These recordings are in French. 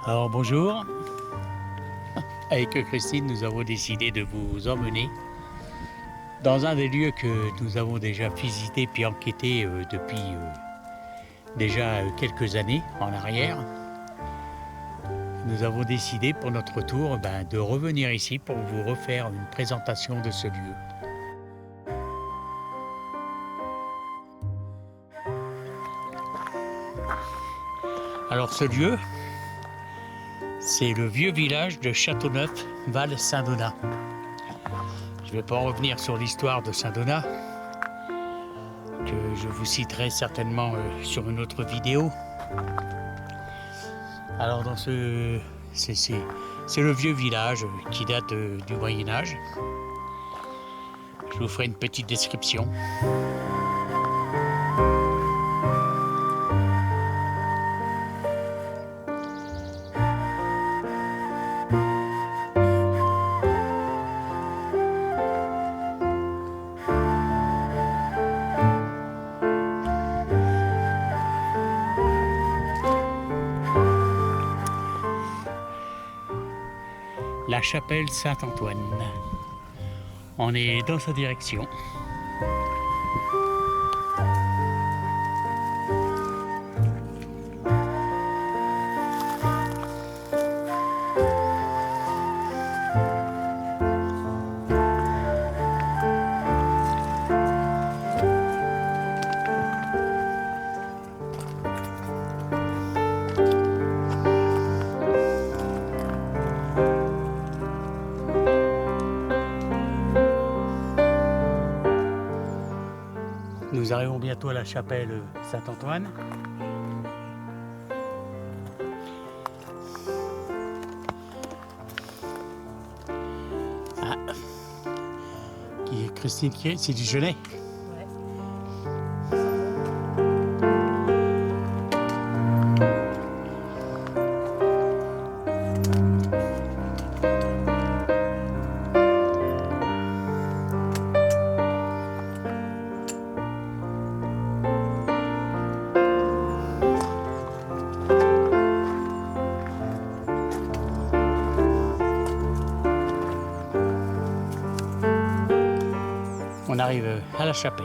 Alors bonjour, avec Christine, nous avons décidé de vous emmener dans un des lieux que nous avons déjà visité puis enquêté depuis déjà quelques années en arrière. Nous avons décidé pour notre tour de revenir ici pour vous refaire une présentation de ce lieu. Alors ce lieu, c'est le vieux village de Châteauneuf-Val-Saint-Donat. Je ne vais pas revenir sur l'histoire de Saint-Donat, que je vous citerai certainement sur une autre vidéo. Alors c'est le vieux village qui date du Moyen-Âge. Je vous ferai une petite description. La chapelle Saint-Antoine. On est dans sa direction. Nous arrivons bientôt à la chapelle Saint-Antoine. Ah, Christine, c'est du genêt. Ouais. On arrive à la chapelle.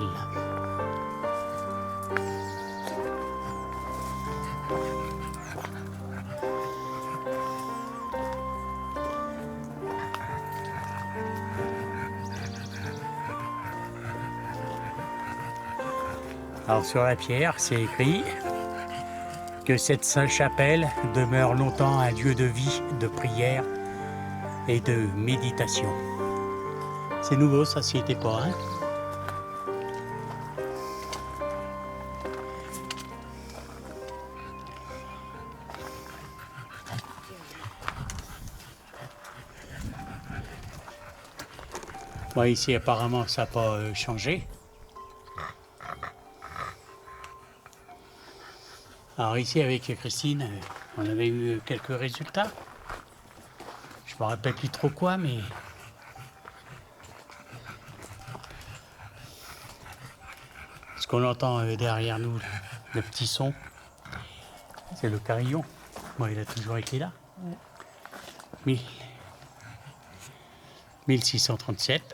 Alors sur la pierre, c'est écrit que cette sainte chapelle demeure longtemps un lieu de vie, de prière et de méditation. C'est nouveau, ça s'y était pas, hein? Bon, ici apparemment ça n'a pas changé. Alors ici avec Christine, on avait eu quelques résultats. Je me rappelle plus trop quoi, mais ce qu'on entend derrière nous, le petit son, c'est le carillon. Bon, il a toujours été là. Ouais. 1637.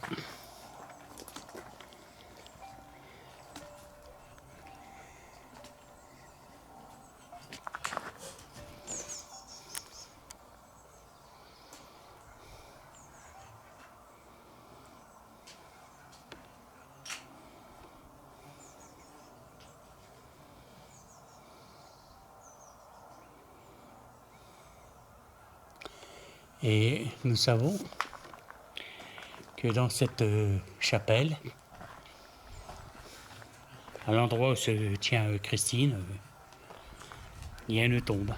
Et nous savons que dans cette chapelle, à l'endroit où se tient Christine, il y a une tombe.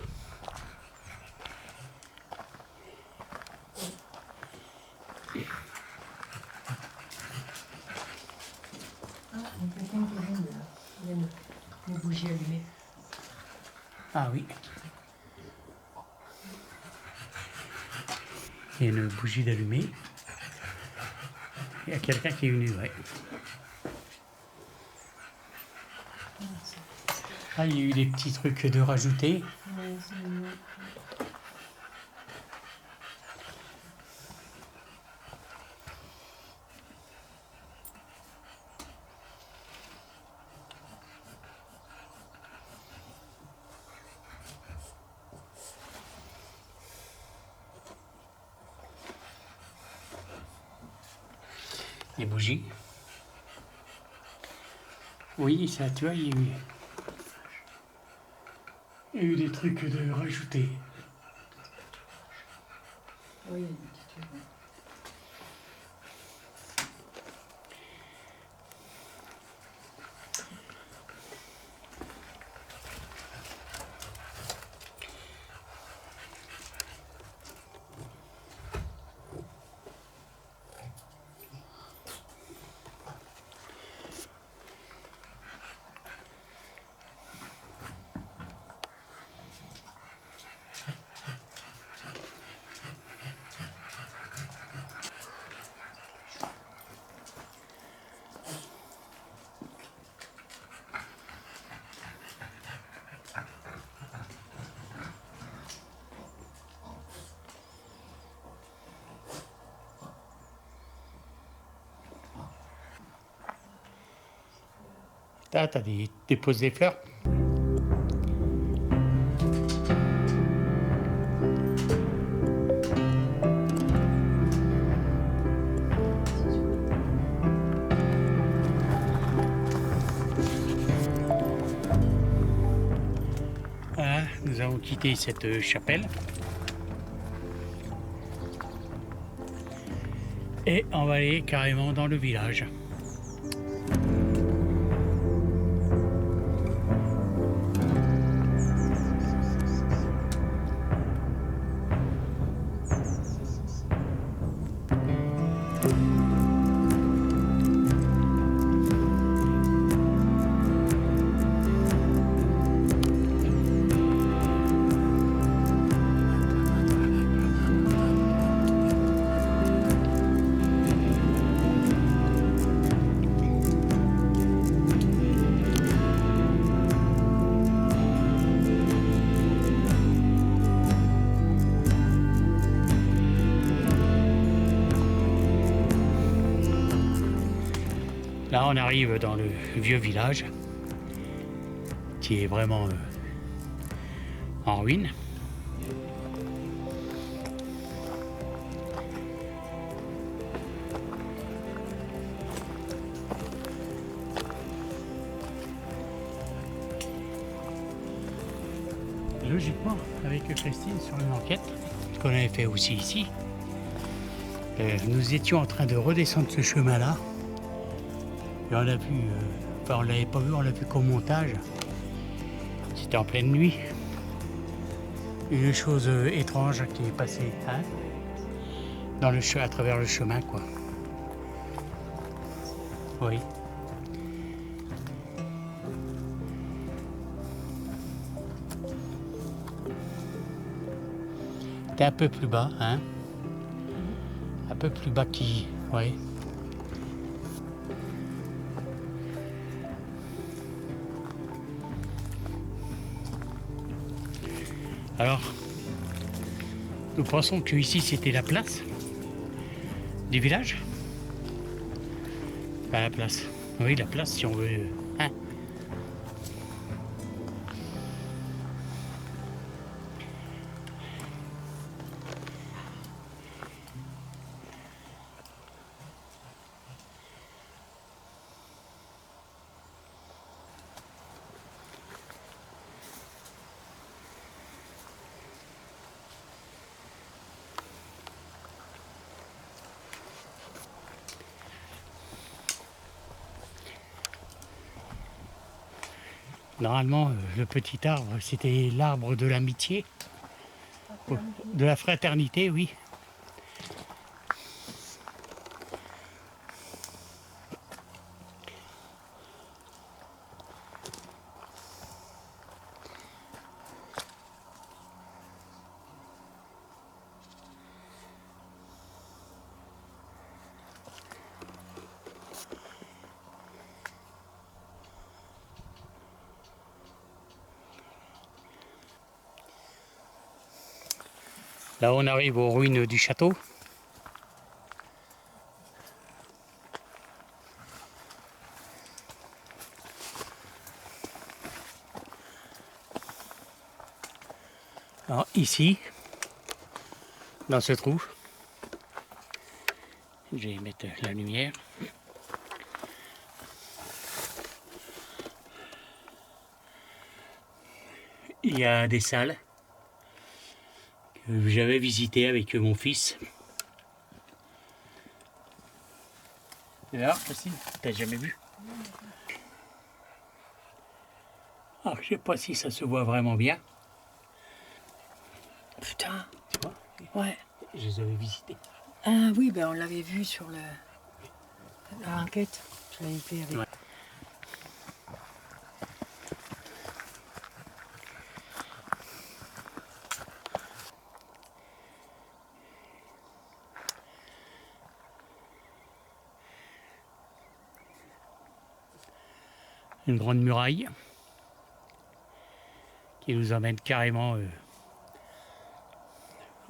Ah, on peut quelqu'un qui allume là. Il y a une bougie allumée. Ah oui. Il y a une bougie d'allumée. Il y a quelqu'un qui est venu, ouais. Ah, il y a eu des petits trucs de rajouter. Ouais, c'est mignon. des bougies. Oui, ça, tu vois, il y a eu des trucs de rajouter. Oui, il y a des petits trucs. T'as déposes des fleurs. Voilà, nous avons quitté cette chapelle. Et on va aller carrément dans le village. Là, on arrive dans le vieux village, qui est vraiment en ruine. Logiquement, avec Christine sur une enquête, qu'on avait fait aussi ici, nous étions en train de redescendre ce chemin-là. Et on l'a vu, enfin on l'avait pas vu, on l'a vu qu'au montage. C'était en pleine nuit. Une chose étrange qui est passée, hein, dans le à travers le chemin, quoi. Oui. T'es un peu plus bas, hein. Un peu plus bas qui, oui. Alors, nous pensons que ici c'était la place du village. Pas la place. Oui, la place si on veut. Hein. Normalement, le petit arbre, c'était l'arbre de l'amitié, de la fraternité, oui. Là, on arrive aux ruines du château. Alors, ici, dans ce trou, Je vais mettre la lumière. Il y a des salles que j'avais visitées avec mon fils. D'ailleurs, Christine, t'as jamais vu? Alors, je sais pas si ça se voit vraiment bien. Putain, Tu vois? ouais. Je les avais visités. Ah oui, ben on l'avait vu sur la enquête. Je l'avais fait avec. Ouais. Une grande muraille qui nous emmène carrément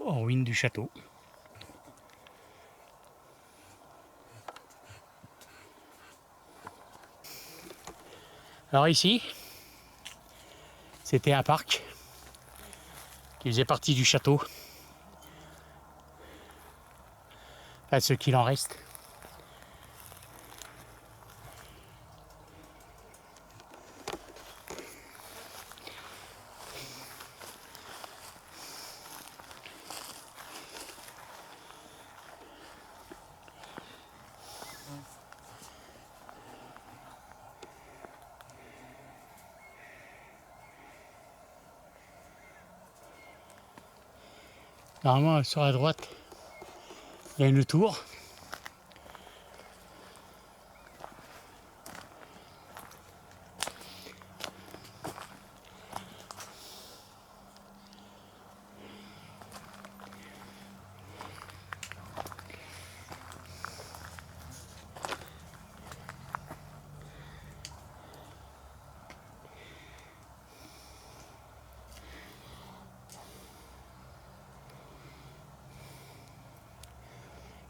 en ruine du château. Alors ici, c'était un parc qui faisait partie du château. Enfin, ce qu'il en reste. Normalement, sur la droite, il y a une tour.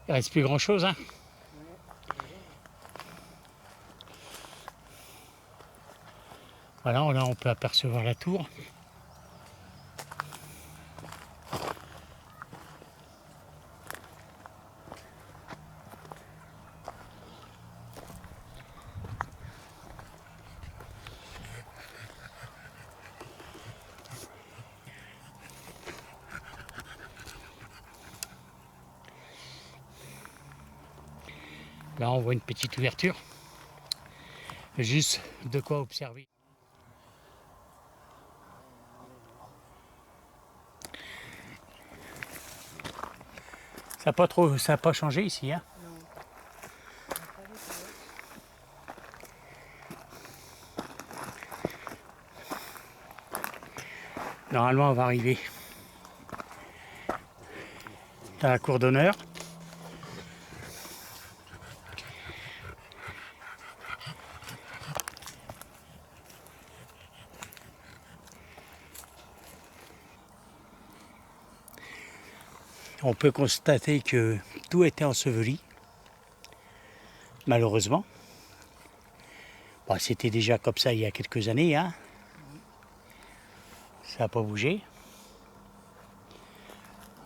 Il reste plus grand chose, hein. Voilà, là on peut apercevoir la tour. Là on voit une petite ouverture. Juste de quoi observer. Ça n'a pas changé ici, hein. Normalement on va arriver dans la cour d'honneur. On peut constater que tout était enseveli, malheureusement. Bon, c'était déjà comme ça il y a quelques années, hein. Ça n'a pas bougé.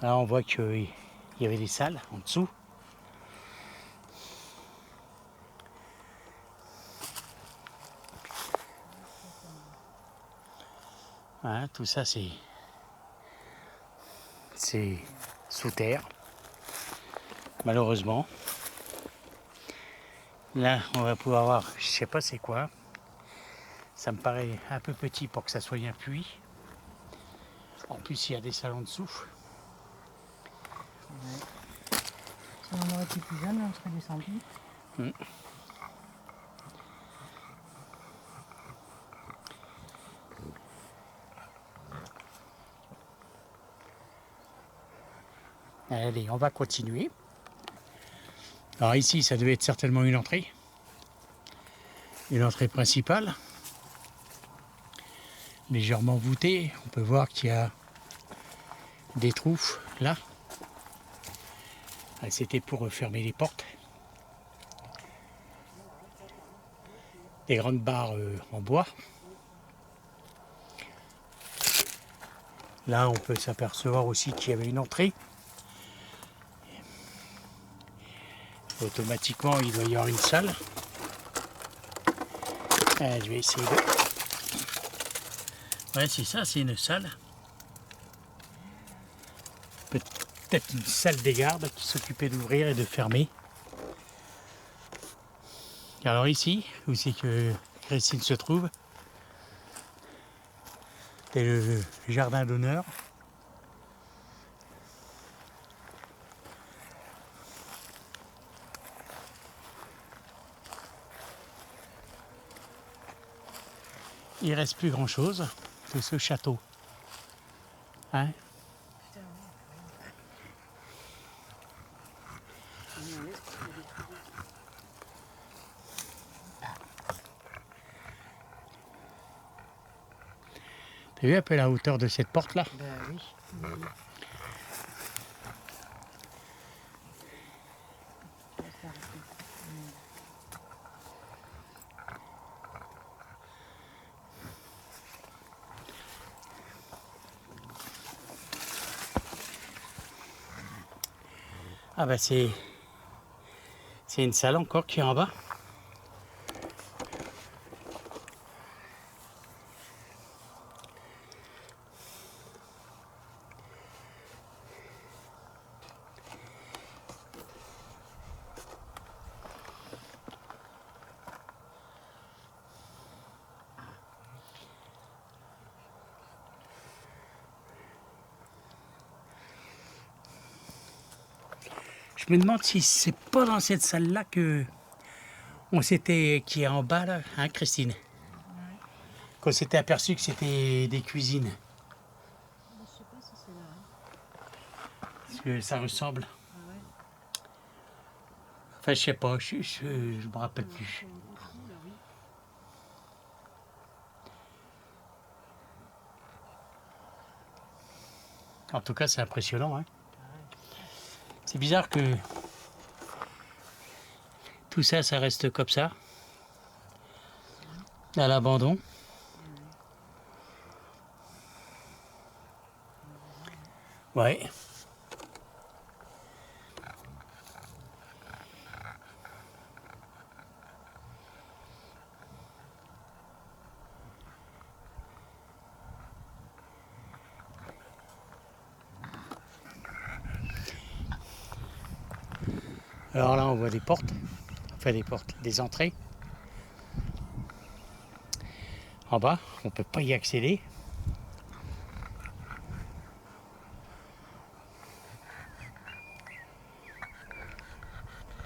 Là, on voit qu'il y avait des salles en dessous. Hein, tout ça, c'est sous terre, malheureusement. Là, on va pouvoir voir, je sais pas c'est quoi. Ça me paraît un peu petit pour que ça soit un puits. En plus, il y a des salles en dessous. Ouais. Si on aurait été plus jeune, on serait descendu. Allez, on va continuer. Alors ici, ça devait être certainement une entrée principale, légèrement voûtée. On peut voir qu'il y a des trous là. C'était pour fermer les portes. Des grandes barres en bois. Là, on peut s'apercevoir aussi qu'il y avait une entrée Automatiquement, il doit y avoir une salle. Je vais essayer de... Ouais, c'est ça, c'est une salle. Peut-être une salle des gardes qui s'occupait d'ouvrir et de fermer. Alors ici, où c'est que Christine se trouve, c'est le jardin d'honneur. Il reste plus grand chose de ce château. Hein? T'as vu un peu la hauteur de cette porte là? Ben oui. Ah bah c'est une salle encore qui est en bas. Je me demande si c'est pas dans cette salle-là que on s'était, qui est en bas là, hein, Christine, qu'on s'était aperçu que c'était des cuisines. Je sais pas si c'est là. Parce que ça ressemble. Ah ouais. Enfin, je sais pas, je me rappelle plus. En tout cas, c'est impressionnant. Hein. C'est bizarre que tout ça, ça reste comme ça, à l'abandon. Ouais. Alors là, on voit des portes, enfin des entrées. En bas, on ne peut pas y accéder.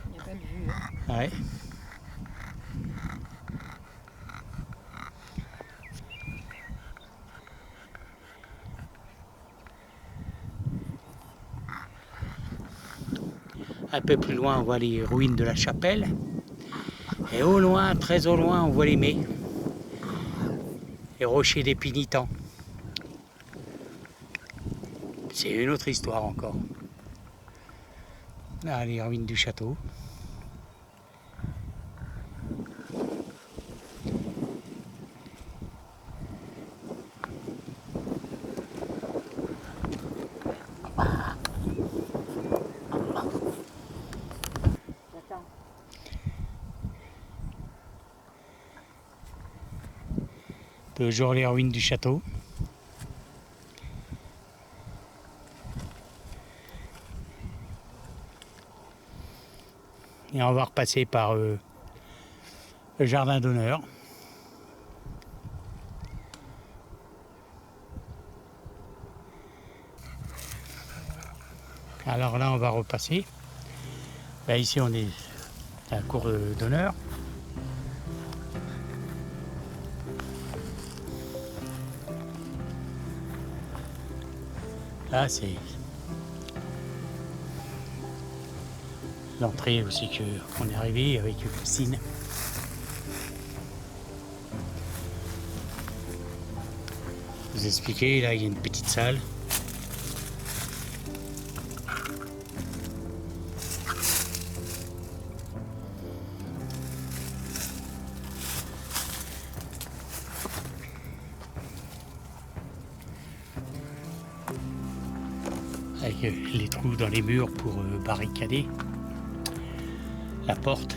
Il n'y a pas de vue. Hein. Ouais. Un peu plus loin, on voit les ruines de la chapelle. Et au loin, très au loin, on voit les mets. Les rochers des pénitents. C'est une autre histoire encore. Là, les ruines du château. Toujours les ruines du château. Et on va repasser par le jardin d'honneur. Alors là, on va repasser. Là, ici, on est à la cour d'honneur. Là, c'est l'entrée aussi qu'on est arrivé avec Christine. Vous expliquer, là, il y a une petite salle. Avec les trous dans les murs pour barricader. la porte.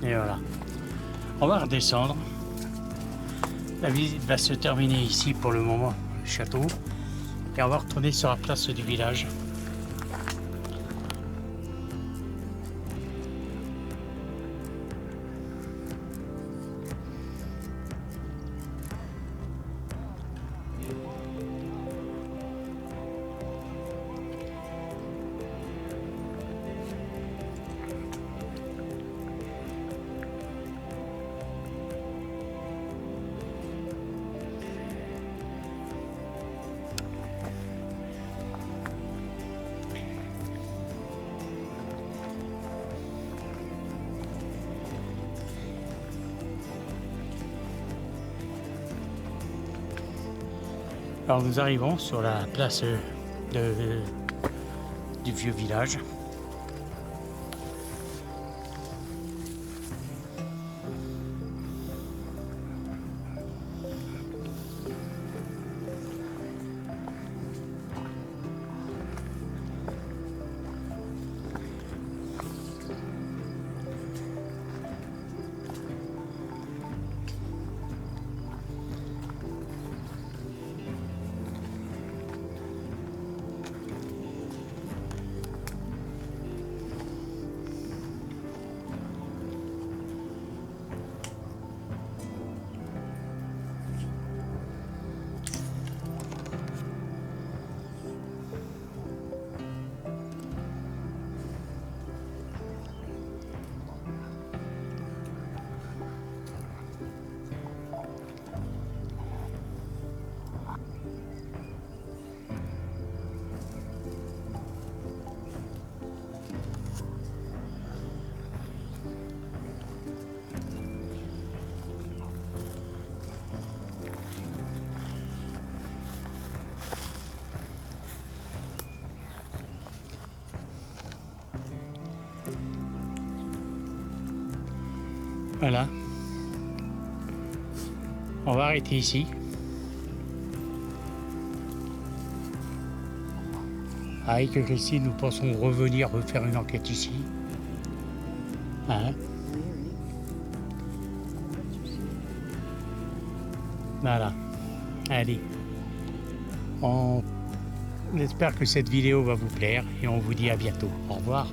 Et voilà. On va redescendre. La visite va se terminer ici pour le moment, le château. Et on va retourner sur la place du village. Alors nous arrivons sur la place du vieux village. Voilà. On va arrêter ici. Avec Christine, nous pensons revenir refaire une enquête ici. Hein? Voilà. Allez. On espère que cette vidéo va vous plaire et on vous dit à bientôt. Au revoir.